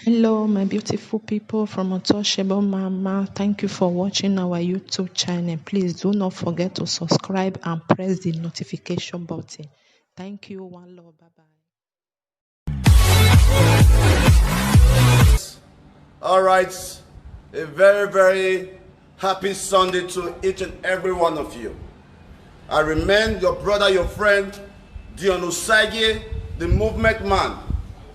Hello, my beautiful people from Untouchable Mama. Thank you for watching our YouTube channel. Please do not forget to subscribe and press the notification button. Thank you. One love. Bye bye. All right. A very, very happy Sunday to each and every one of you. I remain your brother, your friend, Dion Osagie, the movement man.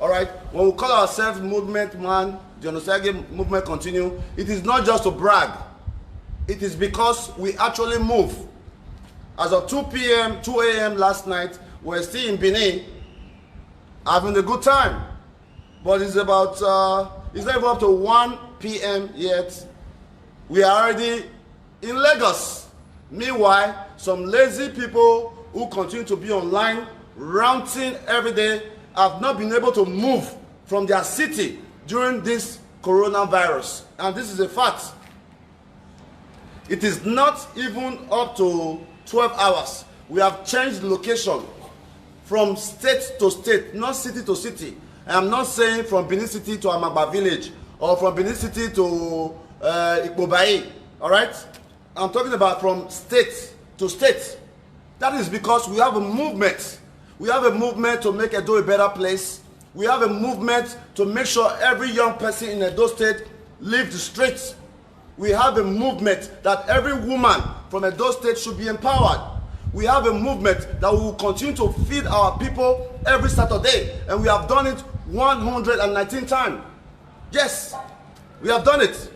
All right, when we call ourselves movement man, the Onosage movement continue, it is not just to brag. It is because we actually move. As of 2 p.m., 2 a.m. last night, we're still in Benin, having a good time. But it's about, it's not even up to 1 p.m. yet. We are already in Lagos. Meanwhile, some lazy people who continue to be online, ranting every day, have not been able to move from their city during this coronavirus. And this is a fact. It is not even up to 12 hours. We have changed location from state to state, not city to city. I'm not saying from Benin City to Amagba village or from Benin City to Ikpobai. All right? I'm talking about from state to state. That is because we have a movement. We have a movement to make Edo a better place. We have a movement to make sure every young person in Edo State leave the streets. We have a movement that every woman from Edo State should be empowered. We have a movement that we will continue to feed our people every Saturday. And we have done it 119 times. Yes, we have done it.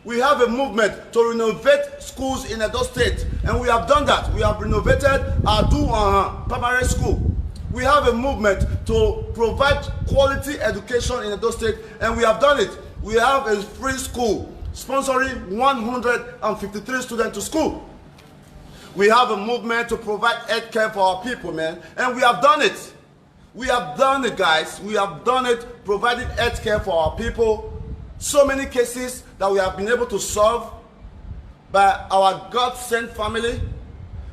We have a movement to renovate schools in Edo State. And we have done that. We have renovated Adu primary school. We have a movement to provide quality education in Edo State, and we have done it. We have a free school sponsoring 153 students to school. We have a movement to provide health care for our people, man, and we have done it. We have done it, guys. We have done it, providing health care for our people. So many cases that we have been able to solve by our God-sent family.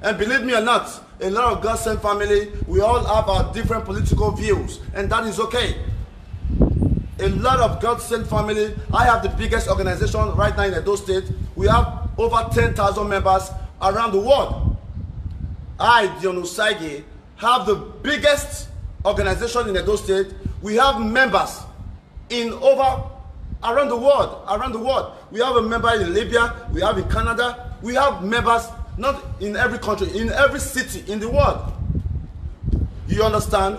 And believe me or not, a lot of God-sent family, we all have our different political views, and that is okay. A lot of God-sent family, I have the biggest organization right now in Edo State. We have over 10,000 members around the world. I, Dion Osagie, have the biggest organization in Edo State. We have members in around the world. We have a member in Libya, we have in Canada, we have members not in every country, in every city in the world. You understand?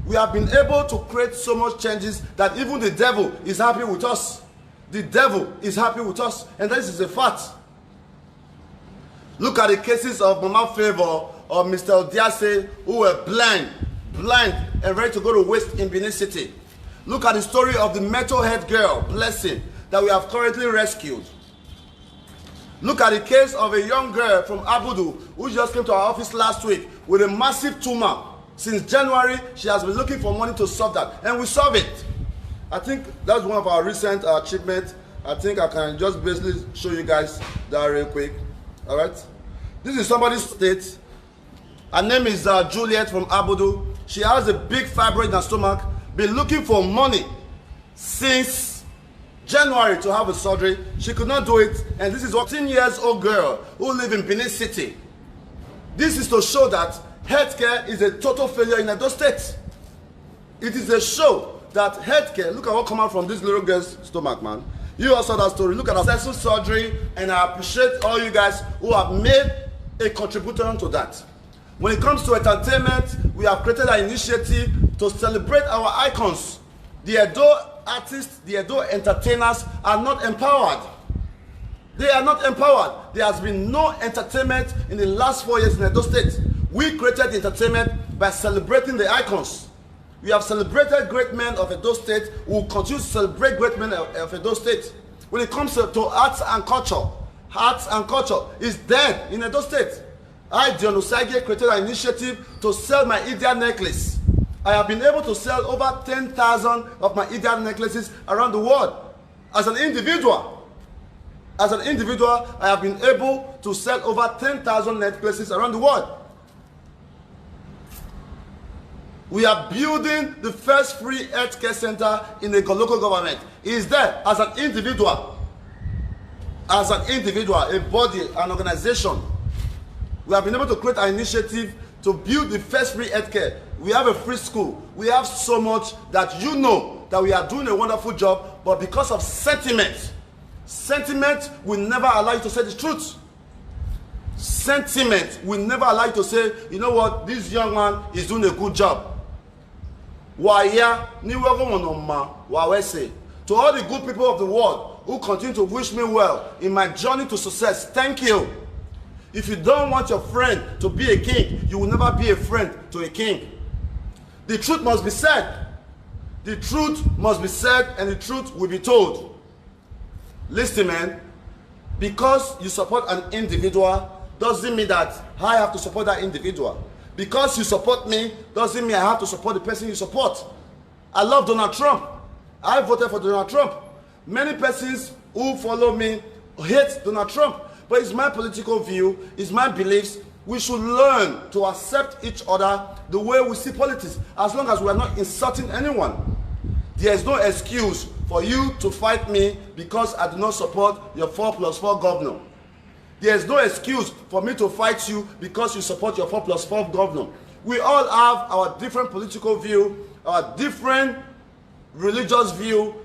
We have been able to create so much changes that even the devil is happy with us. The devil is happy with us, and this is a fact. Look at the cases of Mama Favor or Mr. Odiase, who were blind and ready to go to waste in Benin City. Look at the story of the mental health girl, Blessing, that we have currently rescued. Look at the case of a young girl from Abudu who just came to our office last week with a massive tumor. Since January, she has been looking for money to solve that, and we solved it. I think that's one of our recent achievements. I think I can just basically show you guys that real quick. All right? This is somebody's state. Her name is Juliet from Abudu. She has a big fibroid in her stomach, been looking for money since January to have a surgery. She could not do it, and this is a 14-year-old girl who lives in Benin City. This is to show that healthcare is a total failure in Edo State. It is a show that healthcare, look at what come out from this little girl's stomach, man. You also saw that story. Look at her successful surgery, and I appreciate all you guys who have made a contribution to that. When it comes to entertainment, we have created an initiative to celebrate our icons. The Edo artists, the Edo entertainers are not empowered. They are not empowered. There has been no entertainment in the last 4 years in Edo State. We created entertainment by celebrating the icons. We have celebrated great men of Edo State. We will continue to celebrate great men of Edo State. When it comes to arts and culture is dead in Edo State. I, Dion Osagie, created an initiative to sell my Idia necklace. I have been able to sell over 10,000 of my Idia necklaces around the world. As an individual, I have been able to sell over 10,000 necklaces around the world. We are building the first free healthcare center in the local government. He is there as an individual. As an individual, a body, an organization. We have been able to create an initiative to build the first free healthcare. We have a free school. We have so much that you know that we are doing a wonderful job, but because of sentiment will never allow you to say the truth. Sentiment will never allow you to say, you know what, this young man is doing a good job. To all the good people of the world who continue to wish me well in my journey to success, thank you. If you don't want your friend to be a king, you will never be a friend to a king. The truth must be said. The truth must be said, and the truth will be told. Listen, man, because you support an individual doesn't mean that I have to support that individual. Because you support me doesn't mean I have to support the person you support. I love Donald Trump. I voted for Donald Trump. Many persons who follow me hate Donald Trump. But it's my political view, it's my beliefs. We should learn to accept each other the way we see politics, as long as we are not insulting anyone. There is no excuse for you to fight me because I do not support your 4+4 governor. There is no excuse for me to fight you because you support your 4+4 governor. We all have our different political view, our different religious view,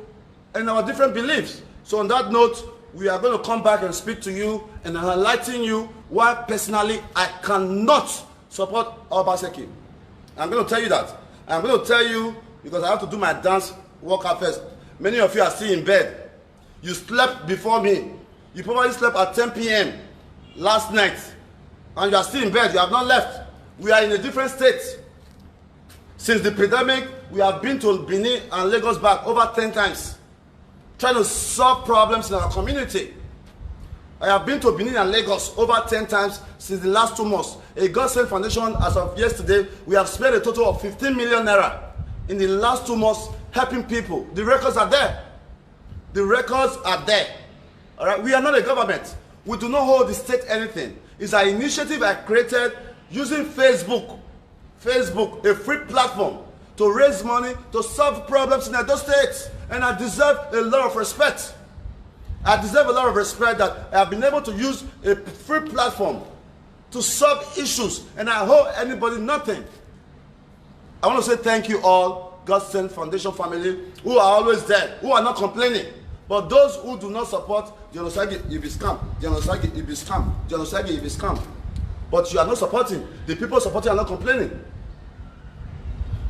and our different beliefs. So on that note, we are going to come back and speak to you and enlighten you why personally I cannot support Obaseki. I'm going to tell you that. I'm going to tell you because I have to do my dance workout first. Many of you are still in bed. You slept before me. You probably slept at 10 p.m. last night. And you are still in bed. You have not left. We are in a different state. Since the pandemic, we have been to Benin and Lagos back over 10 times. Trying to solve problems in our community. I have been to Benin and Lagos over 10 times since the last 2 months. A God Sent Foundation, as of yesterday, we have spent a total of 15 million naira in the last 2 months helping people. The records are there. The records are there. All right? We are not a government. We do not hold the state anything. It's an initiative I created using Facebook. Facebook, a free platform to raise money to solve problems in Edo State. And I deserve a lot of respect. I deserve a lot of respect that I have been able to use a free platform to solve issues, and I owe anybody nothing. I want to say thank you all, God Sent Foundation family, who are always there, who are not complaining. But those who do not support Dion Osagie, if it's scam, Dion Osagie, if it's scam, Dion Osagie, if it's scam. But you are not supporting. The people supporting are not complaining.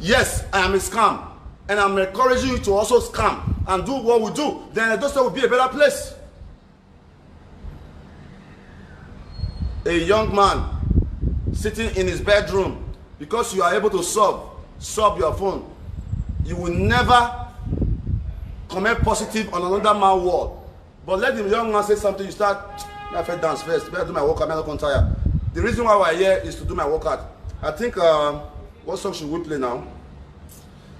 Yes, I am a scam. And I'm encouraging you to also scam and do what we do. Then Edo State will be a better place. A young man sitting in his bedroom because you are able to sub your phone. You will never comment positive on another man's word. But let the young man say something, you start, I feel dance first, better do my workout, I'm not tired. The reason why we're here is to do my workout. I think, what song should we play now?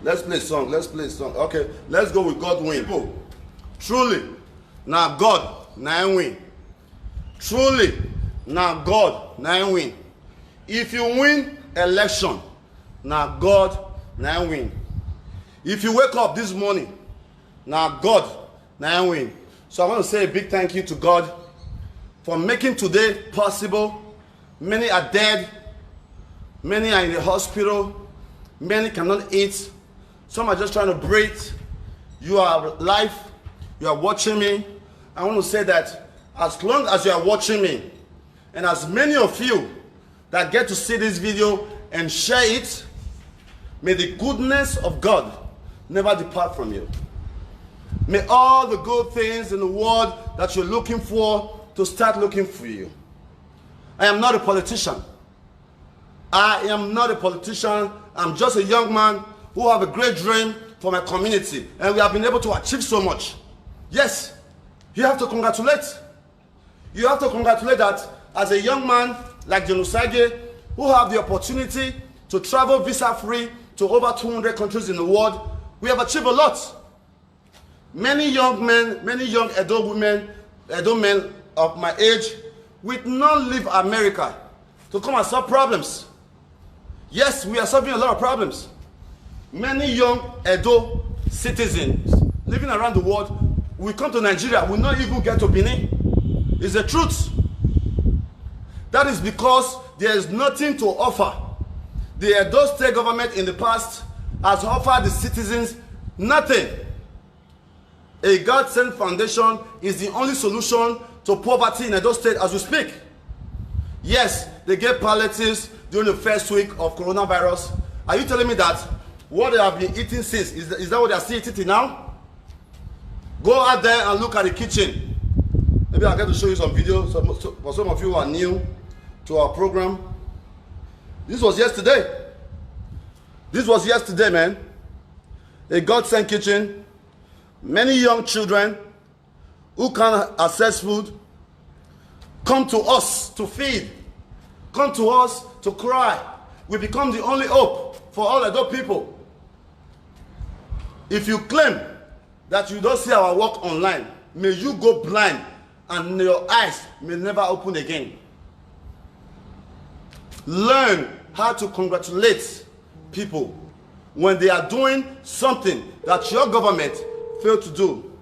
Let's play a song. Let's play a song. Okay, let's go with God Win. Truly, now God, now win. Truly, now God, now win. If you win election, now God, now win. If you wake up this morning, now God, now win. So I want to say a big thank you to God for making today possible. Many are dead. Many are in the hospital. Many cannot eat. Some are just trying to breathe. You are alive. You are watching me. I want to say that as long as you are watching me, and as many of you that get to see this video and share it, may the goodness of God never depart from you. May all the good things in the world that you're looking for to start looking for you. I am not a politician. I am not a politician. I'm just a young man who have a great dream for my community, and we have been able to achieve so much. Yes, you have to congratulate. You have to congratulate that as a young man like Dion Osagie, who have the opportunity to travel visa-free to over 200 countries in the world, we have achieved a lot. Many young men, many young Edo women, Edo men of my age, would not leave America to come and solve problems. Yes, we are solving a lot of problems. Many young Edo citizens living around the world will come to Nigeria, will not even get to Benin. It's the truth. That is because there is nothing to offer. The Edo state government in the past has offered the citizens nothing. A God-sent foundation is the only solution to poverty in Edo state as we speak. Yes, they gave palliatives during the first week of coronavirus. Are you telling me that what they have been eating since, is that what they are still eating now? Go out there and look at the kitchen. Maybe I'll get to show you some videos for some of you who are new to our program. This was yesterday. This was yesterday, man. A God-sent kitchen. Many young children who can't access food come to us to feed. Come to us to cry. We become the only hope for all adult people. If you claim that you don't see our work online, may you go blind and your eyes may never open again. Learn how to congratulate people when they are doing something that your government failed to do.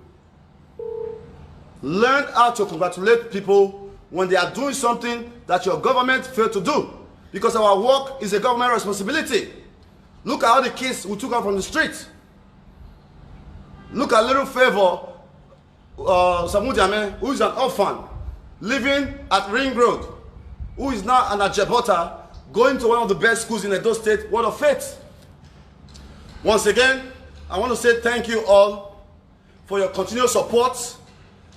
Learn how to congratulate people when they are doing something that your government failed to do. Because our work is a government responsibility. Look at all the kids we took out from the street. Look at little Favor Samudiame, who is an orphan, living at Ring Road, who is now an Ajebota, going to one of the best schools in Edo State, Word of Faith. Once again, I want to say thank you all for your continued support.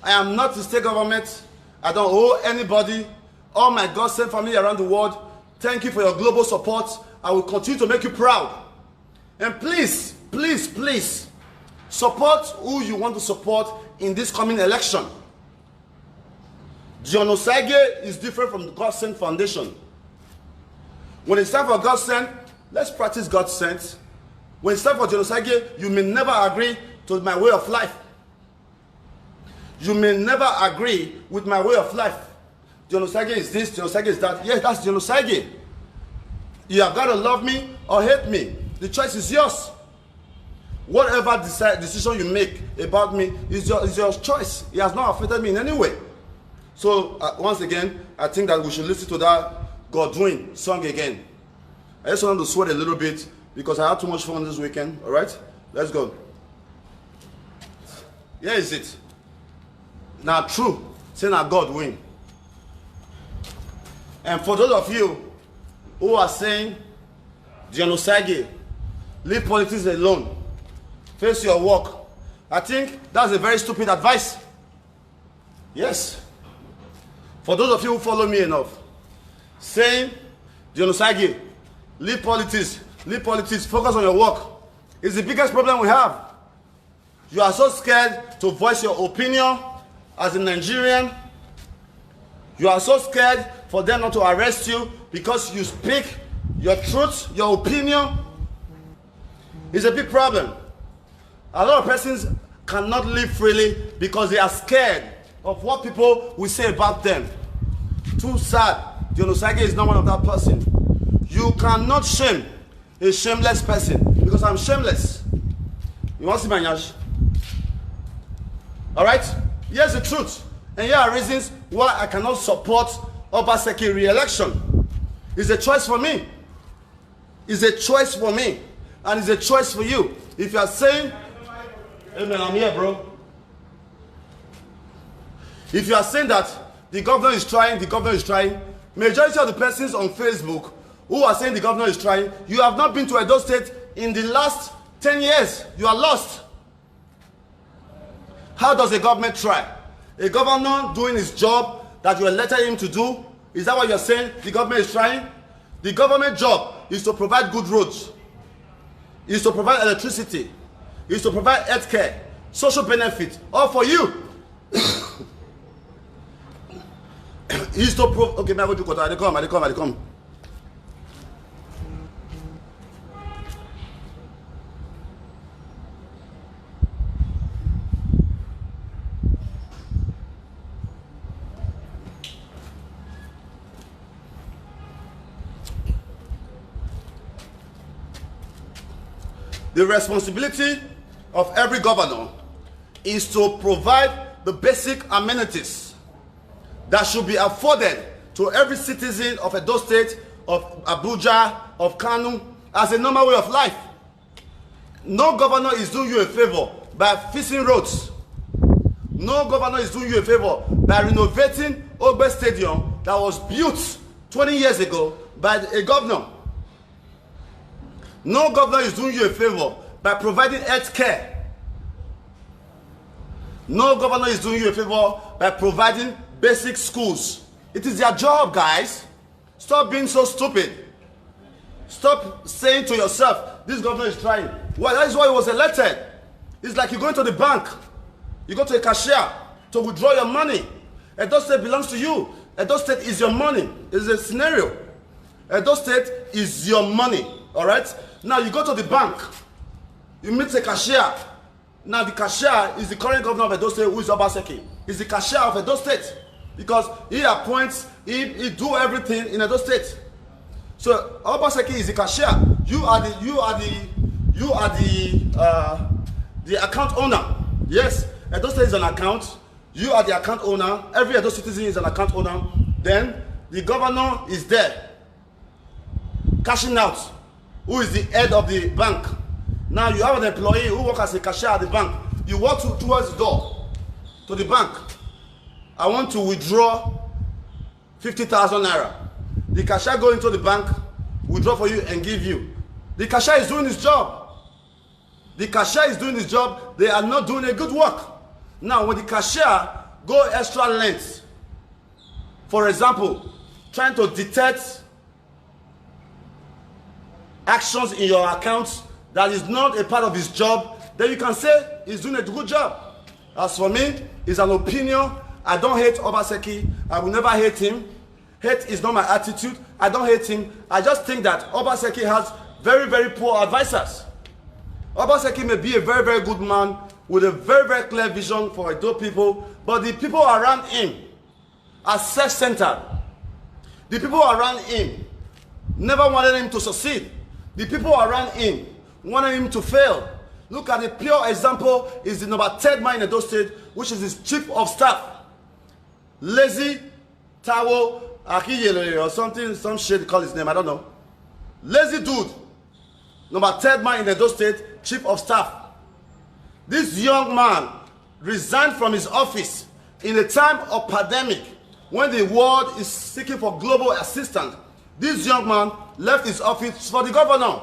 I am not the state government. I don't owe anybody. All my God-sent family around the world, thank you for your global support. I will continue to make you proud. And please, please, please, support who you want to support in this coming election. Dion Osagie is different from the God-sent foundation. When it's time for God-sent, let's practice God-sent. When it's time for Dion Osagie, you may never agree to my way of life. You may never agree with my way of life. Dion Osagie is this, Dion Osagie is that. Yes, that's Dion Osagie. You have got to love me or hate me. The choice is yours. Whatever decision you make about me is your choice. It has not affected me in any way. So, once again, I think that we should listen to that God-doing song again. I just want to sweat a little bit because I had too much fun this weekend. All right? Let's go. Here is it. Now, true, saying that God win. And for those of you who are saying, Dion Osagie, leave politics alone, face your work, I think that's a very stupid advice. Yes. For those of you who follow me enough, saying, Dion Osagie, leave politics, focus on your work, is the biggest problem we have. You are so scared to voice your opinion as a Nigerian. You are so scared for them not to arrest you because you speak your truth, your opinion. It's a big problem. A lot of persons cannot live freely because they are scared of what people will say about them. Too sad. Dion Osagie is not one of that person. You cannot shame a shameless person because I'm shameless. You want to see my nyash? Alright? Here's the truth. And here are reasons why I cannot support Obaseki re-election. It's a choice for me. It's a choice for me. And it's a choice for you. If you are saying, hey man, I'm here, bro. If you are saying that the governor is trying, majority of the persons on Facebook who are saying the governor is trying, you have not been to Edo State in the last 10 years. You are lost. How does a government try? A governor doing his job that you elected him to do? Is that what you're saying? The government is trying? The government job is to provide good roads, is to provide electricity, is to provide health care, social benefits, all for you. Is to okay, man, what you got? I come. The responsibility of every governor is to provide the basic amenities that should be afforded to every citizen of Edo State, of Abuja, of Kanu, as a normal way of life. No governor is doing you a favor by fixing roads. No governor is doing you a favor by renovating Ogbe Stadium that was built 20 years ago by a governor. No governor is doing you a favor by providing health care. No governor is doing you a favor by providing basic schools. It is their job, guys. Stop being so stupid. Stop saying to yourself, this governor is trying. Well, that is why he was elected. It's like you go into the bank. You go to a cashier to withdraw your money. Edo State belongs to you. Edo State is your money. It's a scenario. Edo State is your money. All right? Now you go to the bank. You meet a cashier. Now the cashier is the current governor of Edo State, who is Obaseki. He's the cashier of Edo State because he appoints, he do everything in Edo State. So Obaseki is the cashier. You are the account owner. Yes, Edo State is an account. You are the account owner. Every Edo citizen is an account owner. Then the governor is there, cashing out. Who is the head of the bank? Now you have an employee who works as a cashier at the bank. You walk towards the door to the bank. I want to withdraw 50,000 naira. The cashier go into the bank, withdraw for you and give you. The cashier is doing his job. The cashier is doing his job. They are not doing a good work. Now when the cashier go extra length, for example, trying to detect actions in your accounts that is not a part of his job, then you can say he's doing a good job. As for me, it's an opinion. I don't hate Obaseki. I will never hate him. Hate is not my attitude. I don't hate him. I just think that Obaseki has very, very poor advisors. Obaseki may be a very, very good man with a very, very clear vision for Edo people, but the people around him are self-centered. The people around him never wanted him to succeed. The people around him wanted him to fail. Look at the pure example is the number 3rd man in Edo State, which is his chief of staff. Lazy Tawo Akiyele or something, some shit call his name, I don't know. Lazy dude. Number 3rd man in Edo State, chief of staff. This young man resigned from his office in a time of pandemic when the world is seeking for global assistance. This young man left his office for the governor.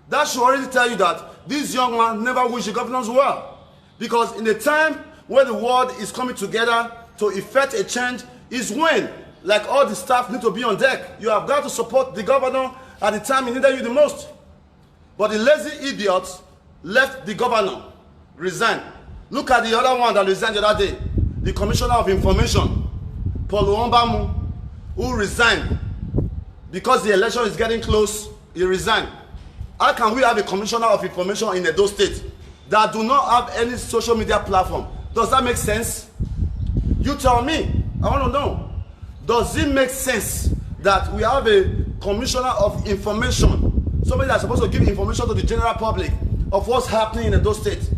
That should already tell you that this young man never wished the governors well. Because in the time where the world is coming together to effect a change is when, like all the staff need to be on deck. You have got to support the governor at the time he needed you the most. But the lazy idiot left the governor, resigned. Look at the other one that resigned the other day. The Commissioner of Information, Paul Uombamu, who resigned. Because the election is getting close, he resigned. How can we have a Commissioner of Information in Edo State that do not have any social media platform? Does that make sense? You tell me. I want to know. Does it make sense that we have a Commissioner of Information, somebody that's supposed to give information to the general public of what's happening in Edo State,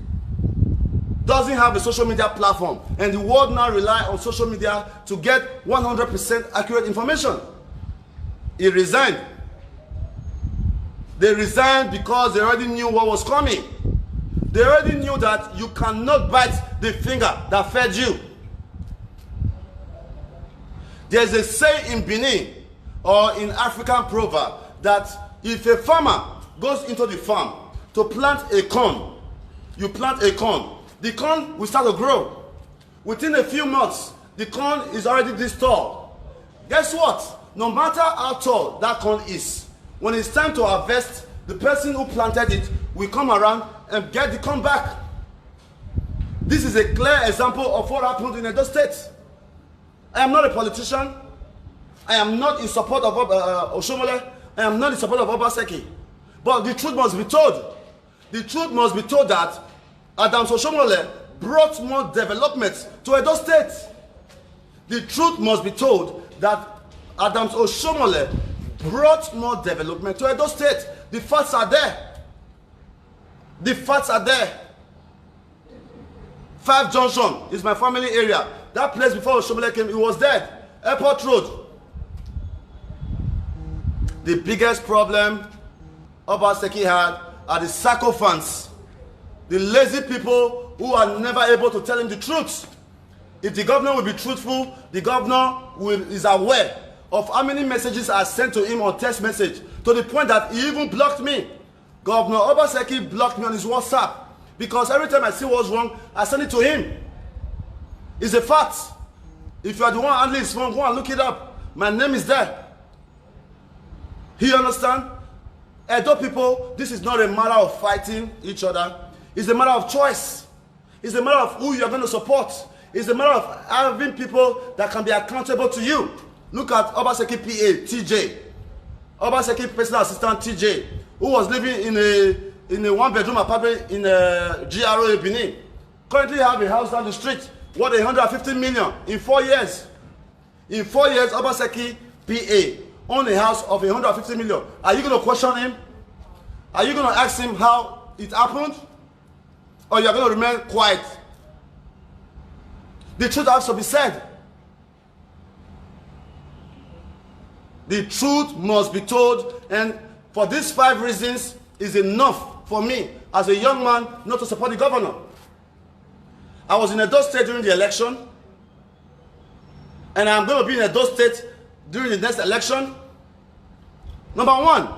doesn't have a social media platform, and the world now rely on social media to get 100% accurate information? He resigned. They resigned because they already knew what was coming. They already knew that you cannot bite the finger that fed you. There's a saying in Benin or in African proverb that if a farmer goes into the farm to plant a corn, you plant a corn, the corn will start to grow. Within a few months, the corn is already this tall. Guess what? No matter how tall that corn is, when it's time to harvest, the person who planted it will come around and get the corn back. This is a clear example of what happened in Edo State. I am not a politician. I am not in support of Oshomole. I am not in support of Obaseki. But the truth must be told. The truth must be told that Adams Oshomole brought more development to Edo State. The truth must be told that Adams Oshomole brought more development to Edo State. The facts are there. The facts are there. 5 Junction is my family area. That place before Oshomole came, it was dead. Airport Road. The biggest problem Obaseki had are the sycophants, the lazy people who are never able to tell him the truth. If the governor will be truthful, the governor is aware of how many messages are sent to him on text message, to the point that he even blocked me. Governor Obaseki blocked me on his WhatsApp because every time I see what's wrong, I send it to him. It's a fact. If you are the one handling his phone, go and look it up. My name is there. You understand? Edo people, this is not a matter of fighting each other. It's a matter of choice. It's a matter of who you are going to support. It's a matter of having people that can be accountable to you. Look at Obaseki PA, TJ. Obaseki personal assistant, TJ, who was living in a one-bedroom apartment in GRO Benin. Currently have a house down the street worth 150 million in 4 years. In 4 years, Obaseki PA owned a house of 150 million. Are you going to question him? Are you going to ask him how it happened? Or you are going to remain quiet? The truth has to be said. The truth must be told, and for these 5 reasons is enough for me as a young man not to support the governor. I was in Edo State during the election, and I'm going to be in Edo State during the next election. Number 1,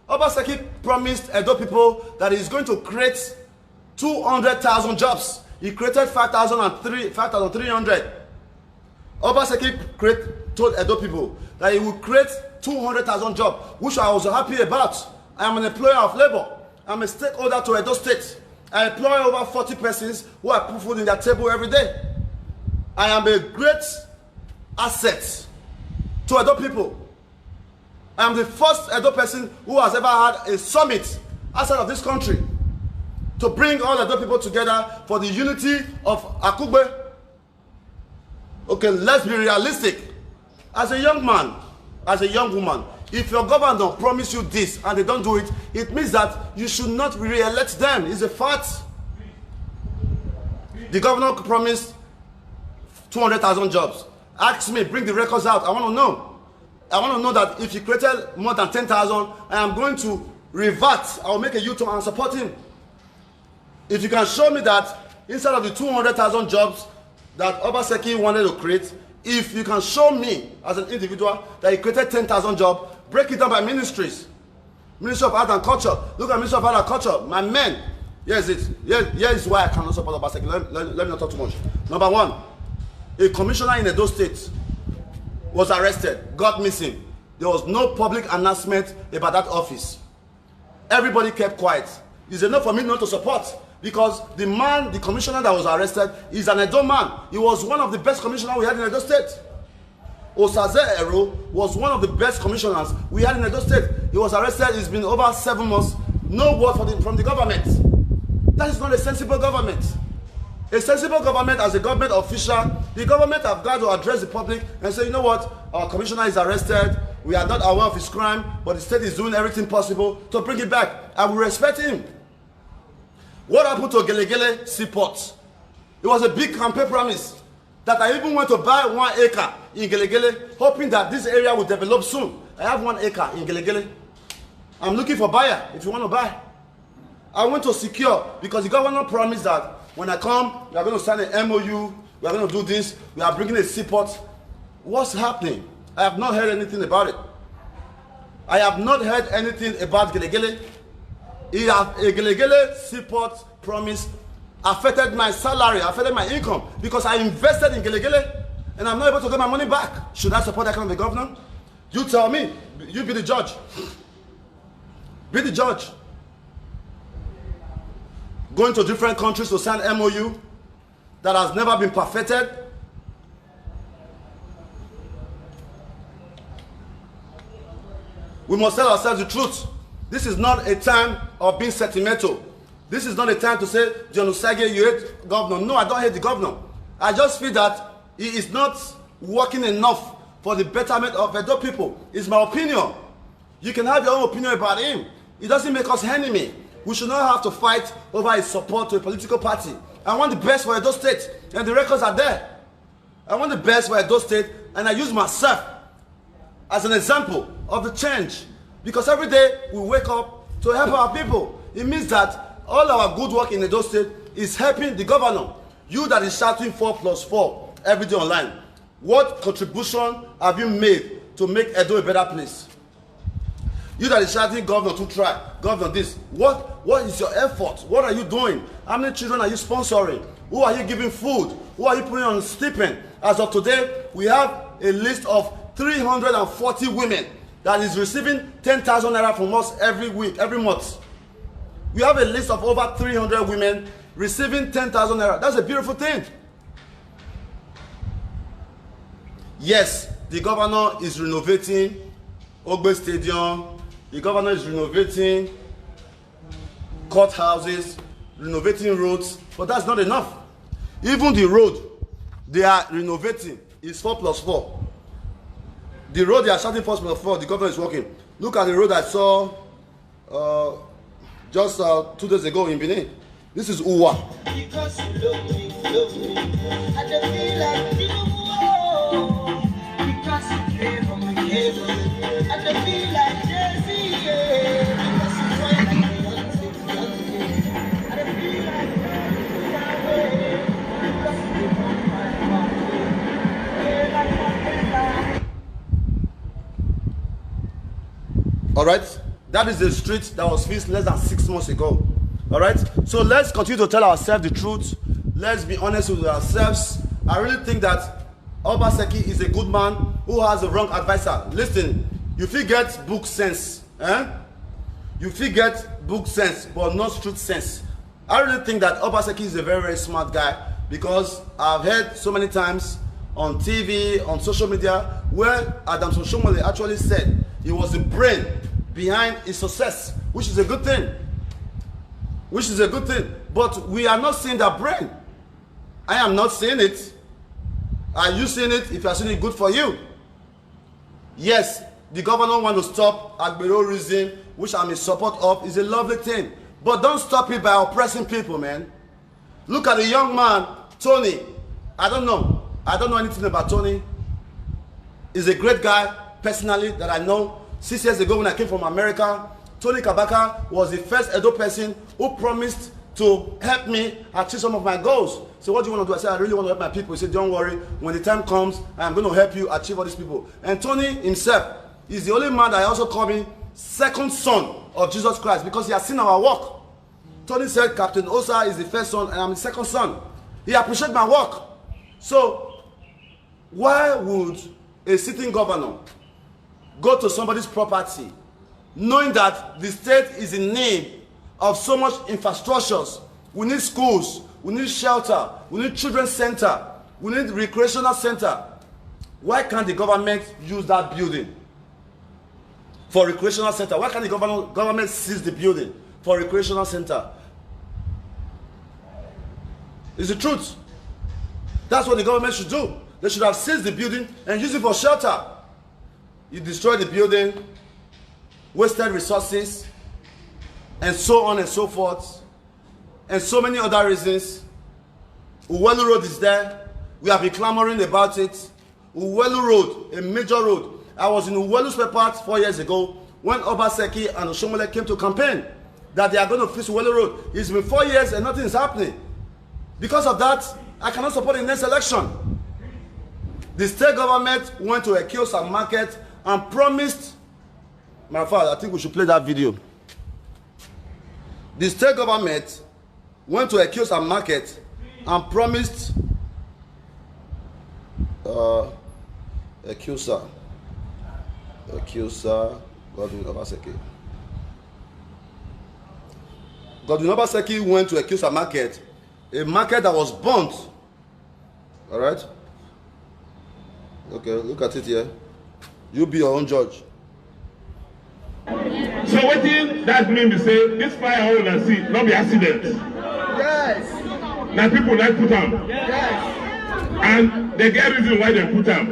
Obaseki promised Edo people that he's going to create 200,000 jobs. He created 5,300. Obaseki told Edo people that he would create 200,000 jobs, which I was happy about. I am an employer of labor. I'm a stakeholder to Edo State. I employ over 40 persons who are put food in their table every day. I am a great asset to Edo people. I am the first Edo person who has ever had a summit outside of this country to bring all Edo people together for the unity of Akugbe. Okay, let's be realistic. As a young man, as a young woman, if your governor promise you this and they don't do it, it means that you should not re-elect them. It's a fact. The governor promised 200,000 jobs. Ask me, bring the records out. I want to know. I want to know that if he created more than 10,000, I am going to revert. I will make a U-turn and support him. If you can show me that instead of the 200,000 jobs that Obaseki wanted to create, if you can show me as an individual that he created 10,000 jobs, break it down by ministries. Ministry of Art and Culture. Look at Ministry of Art and Culture. My men. Here is why I cannot support Obaseki. Let me not talk too much. Number 1, a commissioner in Edo State was arrested, got missing. There was no public announcement about that office. Everybody kept quiet. It's enough for me not to support, because the man, the commissioner that was arrested, is an Edo man. He was one of the best commissioners we had in Edo State. Osaze Ero was one of the best commissioners we had in Edo State. He was arrested. It's been over 7 months. No word from the government. That is not a sensible government. A sensible government, as a government official, the government have got to address the public and say, you know what, our commissioner is arrested. We are not aware of his crime, but the state is doing everything possible to bring it back. I will respect him. What happened to Gelegele Seaport? It was a big campaign promise that I even went to buy 1 acre in Gelegele, hoping that this area will develop soon. I have 1 acre in Gelegele. I'm looking for a buyer if you want to buy. I want to secure, because the governor promised that when I come, we are going to sign an MOU, we are going to do this, we are bringing a seaport. What's happening? I have not heard anything about it. I have not heard anything about Gelegele. A Gelegele seaport promise affected my salary, affected my income, because I invested in Gelegele and I'm not able to get my money back. Should I support that kind of a governor? You tell me. You be the judge. Be the judge. Going to different countries to sign MOU that has never been perfected. We must tell ourselves the truth. This is not a time of being sentimental. This is not a time to say, Dion Osagie, you hate governor. No, I don't hate the governor. I just feel that he is not working enough for the betterment of Edo people. It's my opinion. You can have your own opinion about him. It doesn't make us enemy. we should not have to fight over his support to a political party. I want the best for Edo State, and the records are there. I want the best for Edo State, and I use myself as an example of the change. Because every day we wake up to help our people. It means that all our good work in Edo State is helping the governor. You that is shouting 4+4 every day online, what contribution have you made to make Edo a better place? You that is shouting, governor to try, governor this, what is your effort? What are you doing? How many children are you sponsoring? Who are you giving food? Who are you putting on stipend? As of today, we have a list of 340 women that is receiving 10,000 naira from us every week, every month. We have a list of over 300 women receiving 10,000 naira. That's a beautiful thing. Yes, the governor is renovating Ogbe Stadium. The governor is renovating courthouses, renovating roads, but that's not enough. Even the road they are renovating is 4+4. The road they are shouting 4+4, the governor is working. Look at the road I saw just 2 days ago in Benin. This is Uwa. Because you love me, I just feel like you know, because you care for my cable, I just feel like Jesse, because you find like me, I just feel like all right, that is the street that was fixed less than 6 months ago. All right, so let's continue to tell ourselves the truth. Let's be honest with ourselves. I really think that Obaseki is a good man who has a wrong advisor. Listen, you forget book sense, you forget book sense, but not truth sense. I really think that Obaseki is a very, very smart guy, because I've heard so many times on TV, on social media, where Adam Soshomole actually said he was the brain behind his success, which is a good thing. Which is a good thing. But we are not seeing that brain. I am not seeing it. Are you seeing it? If you are seeing it, good for you. Yes, the governor wants to stop agberoism, which I'm in support of, is a lovely thing. But don't stop it by oppressing people, man. Look at the young man, Tony. I don't know anything about Tony. He's a great guy, personally, that I know. 6 years ago when I came from America, Tony Kabaka was the first Edo person who promised to help me achieve some of my goals. So what do you want to do? I said, I really want to help my people. He said, don't worry, when the time comes, I'm going to help you achieve all these people. And Tony himself is the only man that I also call me second son of Jesus Christ, because he has seen our work. Tony said Captain Osa is the first son and I'm the second son. He appreciates my work. So why would a sitting governor go to somebody's property knowing that the state is in need of so much infrastructures? We need schools, we need shelter, we need children's center, we need recreational center. Why can't the government use that building for recreational center? Why can't the government seize the building for recreational center? It's the truth. That's what the government should do. They should have seized the building and used it for shelter. You destroy the building, wasted resources, and so on and so forth, and so many other reasons. Uwelu Road is there. We have been clamoring about it. Uwelu Road, a major road. I was in Uwelu spare parts 4 years ago when Obaseki and Oshomole came to campaign that they are going to fix Uwelu Road. It's been 4 years and nothing is happening. Because of that, I cannot support the next election. The state government went to a kiosk market and promised, my father, I think we should play that video. The state government went to a kiosk market and promised a kiosk, Godwin Obaseki. Godwin Obaseki went to a kiosk market, a market that was burnt. All right? Okay, look at it here. You be your own judge. So what thing that mean to say this fire all and see, not be accident? Yes. Now people like put them. Yes. And they get reason why they put them.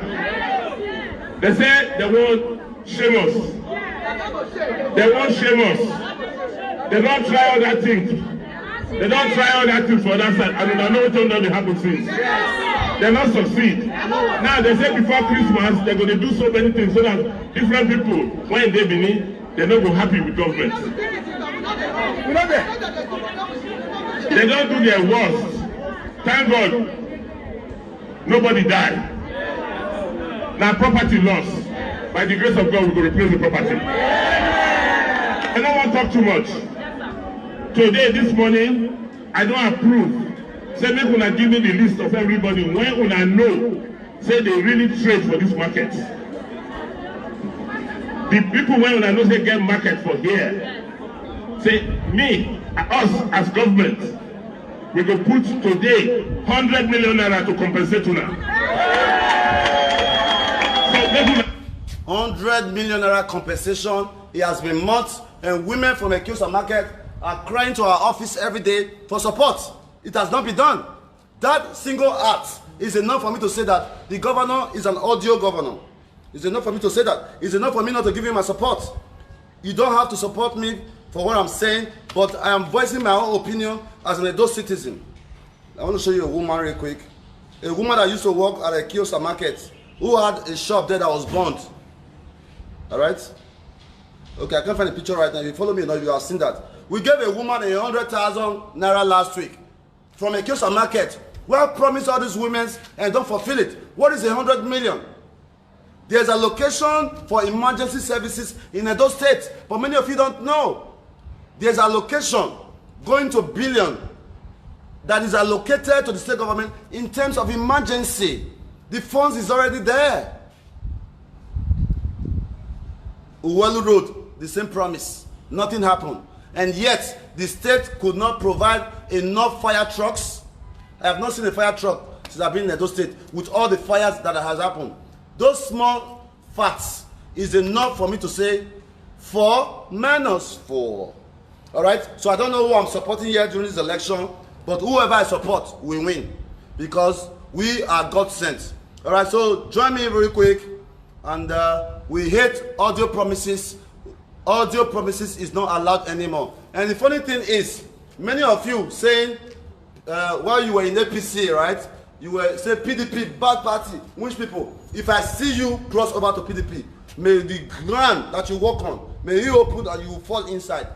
They say they won't shame us. They won't shame us. They don't try all that thing. They don't try all that thing for that side. And I know what will happen since. They not succeed. Now they say before Christmas they're going to do so many things so that different people, when they begin, they're not go happy with government. They don't do their worst. Thank God, nobody died. Now property loss. By the grace of God, we will replace the property. I don't want to talk too much. Today, this morning, I don't approve. Say, make una give me the list of everybody when una know, say they really trade for this market. The people when una know they get market for here. Say, me, us as government, we go put today 100 million naira to compensate una. So, 100 million naira compensation. It has been months, and women from Ekiosa market are crying to our office every day for support. It has not been done. That single act is enough for me to say that the governor is an audio governor. It's enough for me to say that. It's enough for me not to give him my support. You don't have to support me for what I'm saying, but I am voicing my own opinion as an Edo citizen. I want to show you a woman real quick. A woman that used to work at a Ekiosa market who had a shop there that was burned. All right? Okay, I can't find a picture right now. If you follow me enough, you have seen that. We gave a woman 100,000 naira last week from a Ekiosa market. Well, promised all these women and don't fulfill it. What is 100 million? There's a location for emergency services in Edo State, but many of you don't know. There's a location going to billion that is allocated to the state government in terms of emergency. The funds is already there. Uwelu Road, the same promise. Nothing happened. And yet, the state could not provide enough fire trucks. I have not seen a fire truck since I've been in Edo State with all the fires that has happened. Those small facts is enough for me to say 4 minus 4. All right? So I don't know who I'm supporting here during this election, but whoever I support will win because we are God sent. All right? So join me very quick. And we hate audio promises. Audio promises is not allowed anymore. And the funny thing is, many of you saying, while you were in APC, right? You were saying PDP, bad party, which people? If I see you cross over to PDP, may the ground that you walk on, may you open and you will fall inside.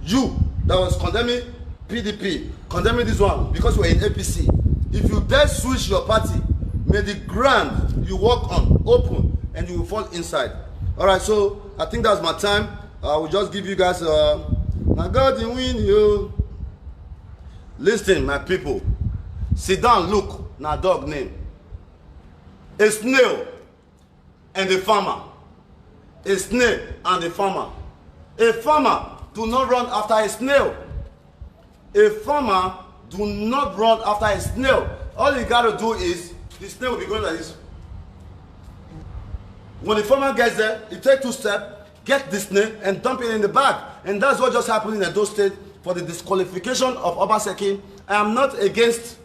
You that was condemning PDP, condemning this one because you were in APC. If you dare switch your party, may the ground you walk on open and you will fall inside. All right, so I think that's my time. I will just give you guys my God will win you. Listen, my people. Sit down, look, now dog name. A snail and a farmer. A snail and a farmer. A farmer do not run after a snail. A farmer do not run after a snail. All you gotta do is the snail will be going like this. When the farmer gets there, he takes 2 steps, get the snail and dump it in the bag. And that's what just happened in Edo State for the disqualification of Obaseki. I am not against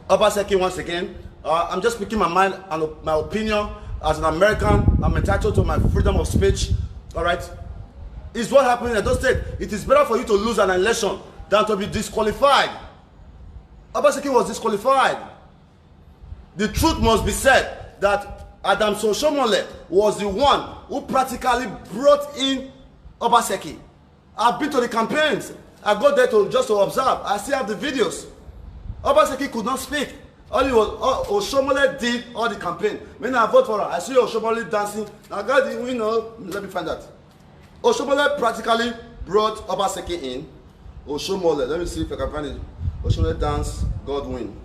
Obaseki once again. I'm just speaking my mind and my opinion as an American. I'm entitled to my freedom of speech. All right? It's what happened in Edo State. It is better for you to lose an election than to be disqualified. Obaseki was disqualified. The truth must be said that Adams Oshomole was the one who practically brought in Obaseki. I've been to the campaigns. I go there just to observe. I still have the videos. Obaseki could not speak. All Oshomole did all the campaign. When I vote for her, I see Oshomole dancing. I got the winner. Let me find that. Oshomole practically brought Obaseki in. Oshomole. Let me see if I can find it. Oshomole dance, God win.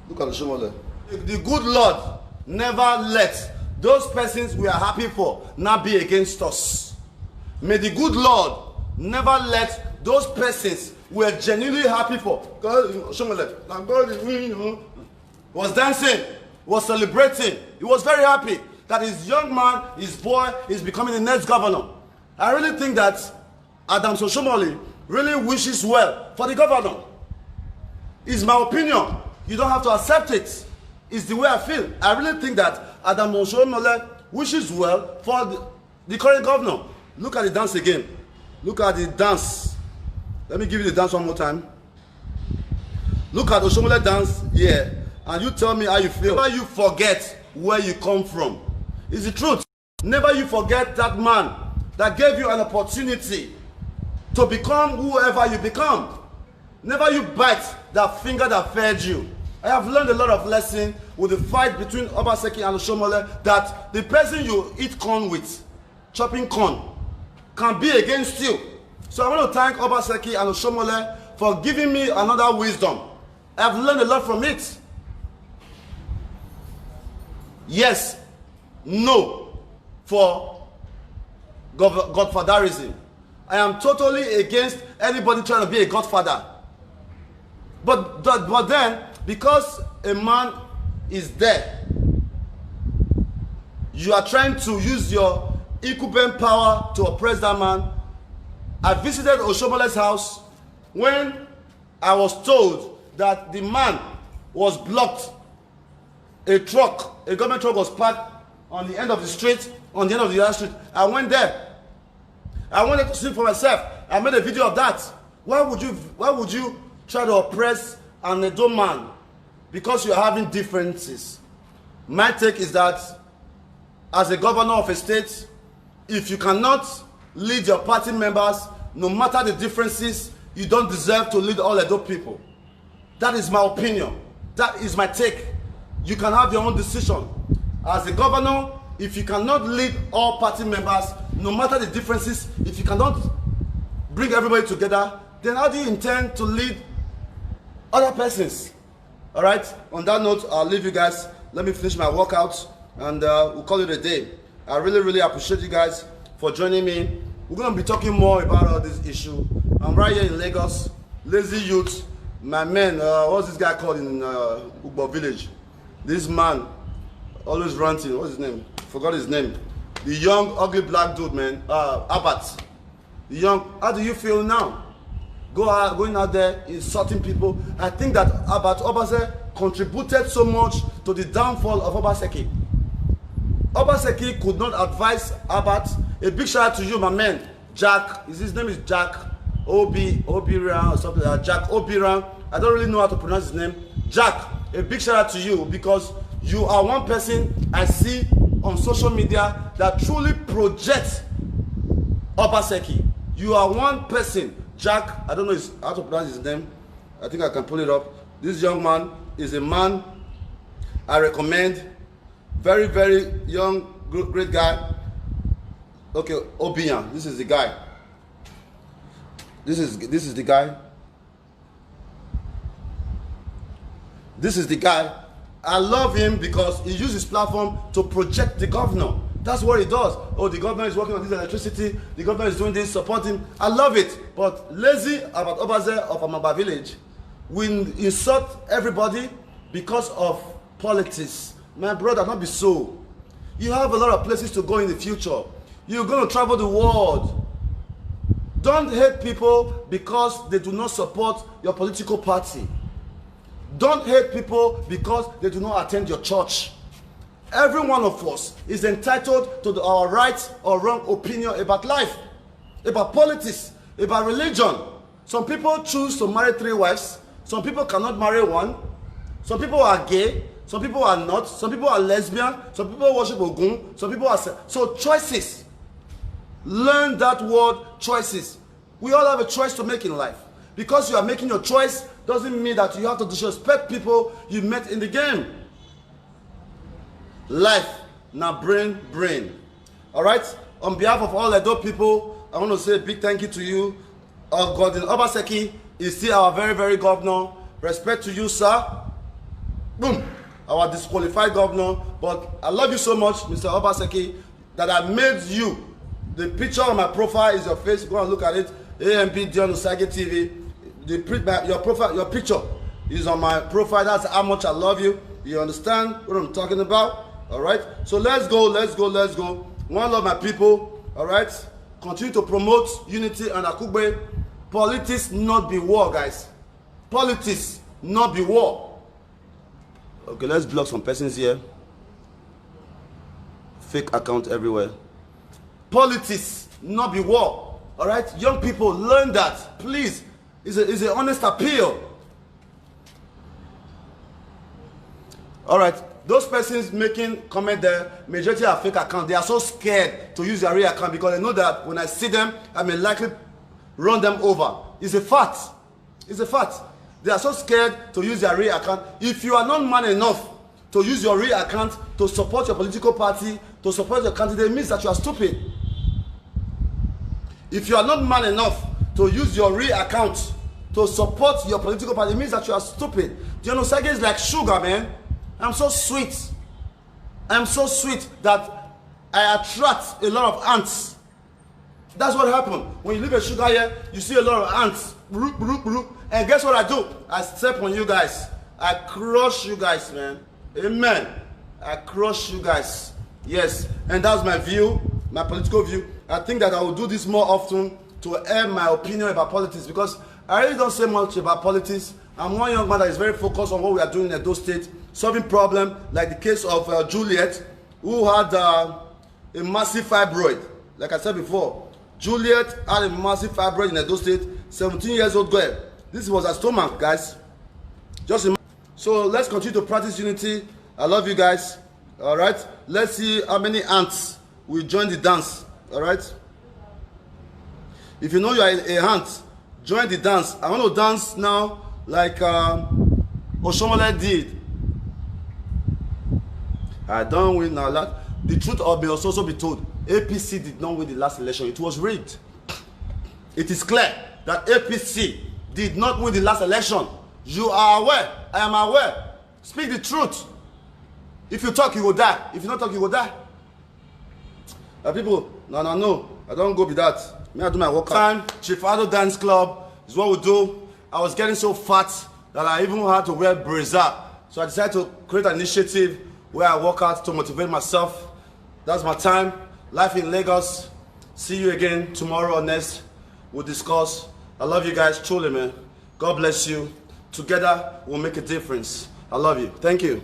Look at Oshomole. The good Lord never let those persons we are happy for now be against us. May the good Lord never let those persons we are genuinely happy for. God, Oshomole, God was dancing, was celebrating. He was very happy that his young man, his boy, is becoming the next governor. I really think that Adams Oshomole really wishes well for the governor. It's my opinion. You don't have to accept it. It's the way I feel. I really think that Adam Oshiomhole wishes well for the current governor. Look at the dance again. Look at the dance. Let me give you the dance one more time. Look at Oshiomhole dance here, and you tell me how you feel. Never you forget where you come from. It's the truth. Never you forget that man that gave you an opportunity to become whoever you become. Never you bite that finger that fed you. I have learned a lot of lessons with the fight between Obaseki and Oshiomhole, that the person you eat corn with, chopping corn, can be against you. So I want to thank Obaseki and Oshiomhole for giving me another wisdom. I have learned a lot from it. Yes, no for godfatherism. I am totally against anybody trying to be a godfather. But then, because a man is there, you are trying to use your incumbent power to oppress that man. I visited Oshiomhole's house when I was told that the man was blocked. A government truck was parked on the end of the street, on the end of the other street. I went there. I wanted to see for myself. I made a video of that. Why would you try to oppress an Edo man because you are having differences? My take is that as a governor of a state, if you cannot lead your party members, no matter the differences, you don't deserve to lead all Edo people. That is my opinion. That is my take. You can have your own decision. As a governor, if you cannot lead all party members, no matter the differences, if you cannot bring everybody together, then how do you intend to lead other persons? All right, on that note, I'll leave you guys. Let me finish my workout, and we'll call it a day. I really appreciate you guys for joining me. We're going to be talking more about all this issue. I'm right here in Lagos. Lazy youth, my man, what's this guy called in Ugbo village? This man, always ranting. What's his name? Forgot his name. The young, ugly black dude, man. Abat. The young. How do you feel now? Going out there, insulting people. I think that Abat Obase contributed so much to the downfall of Obaseki. Obaseki could not advise Abat. A big shout out to you, my man. Jack. His name is Jack Obiran or something like that. Jack Obiran. I don't really know how to pronounce his name. Jack, a big shout out to you, because you are one person I see on social media that truly projects Obaseki. You are one person, Jack, I don't know how to pronounce his name. I think I can pull it up. This young man is a man I recommend. Very young, great guy. Okay, Obian, this is the guy. This is the guy. This is the guy. I love him because he uses his platform to project the governor. That's what he does. Oh, the governor is working on this electricity. The governor is doing this, support him. I love it. But lazy about Obaze of Amaba village, we insult everybody because of politics. My brother, not be so. You have a lot of places to go in the future. You're going to travel the world. Don't hate people because they do not support your political party. Don't hate people because they do not attend your church. Every one of us is entitled to our right or wrong opinion about life, about politics, about religion. Some people choose to marry 3 wives. Some people cannot marry one. Some people are gay. Some people are not. Some people are lesbian. Some people worship Ogun. Some people are... So choices. Learn that word, choices. We all have a choice to make in life. Because you are making your choice doesn't mean that you have to disrespect people you met in the game. Life, now brain. All right? On behalf of all Edo people, I want to say a big thank you to you. Godin Obaseki is still our very governor. Respect to you, sir. Boom. Our disqualified governor. But I love you so much, Mr. Obaseki, that I made you. The picture on my profile is your face. Go and look at it. AMB DION OSAGIE TV. Your picture is on my profile. That's how much I love you. You understand what I'm talking about? All right. So let's go. One love my people. All right. Continue to promote unity and Akugbe. Politics not be war, guys. Politics not be war. Okay, let's block some persons here. Fake account everywhere. Politics, not be war. All right, young people, learn that, please. It's an honest appeal. All right, those persons making comment there, majority are fake account. They are so scared to use their real account because they know that when I see them, I may likely run them over. It's a fact. It's a fact. They are so scared to use their real account. If you are not man enough to use your real account to support your political party, to support your candidate, it means that you are stupid. If you are not man enough to use your real account to support your political party, it means that you are stupid. Dion Osagie is like sugar, man. I'm so sweet. I'm so sweet that I attract a lot of ants. That's what happened. When you leave a sugar here, you see a lot of ants. And guess what I do? I step on you guys. I crush you guys, man. Amen. I crush you guys. Yes. And that's my view, my political view. I think that I will do this more often to air my opinion about politics, because I really don't say much about politics. I'm one young man that is very focused on what we are doing in Edo State, solving problems like the case of Juliet, who had a massive fibroid. Like I said before, Juliet had a massive fibroid in Edo State, 17 years old girl. This was her stomach, guys. Just imagine. So let's continue to practice unity. I love you guys. All right. Let's see how many ants will join the dance. All right. If you know you are a ant, join the dance. I want to dance now like Oshomole did. I don't win a lot. The truth must also be told. APC did not win the last election. It was rigged. It is clear that APC did not win the last election. You are aware. I am aware. Speak the truth. If you talk, you will die. If you not talk, you will die. People, no. I don't go with that. Me, I do my work. Time, Chief Ado Dance Club is what we do. I was getting so fat that I even had to wear brazier. So I decided to create an initiative where I work out to motivate myself. That's my time. Life in Lagos. See you again tomorrow or next. We'll discuss. I love you guys truly, man. God bless you. Together, we'll make a difference. I love you. Thank you.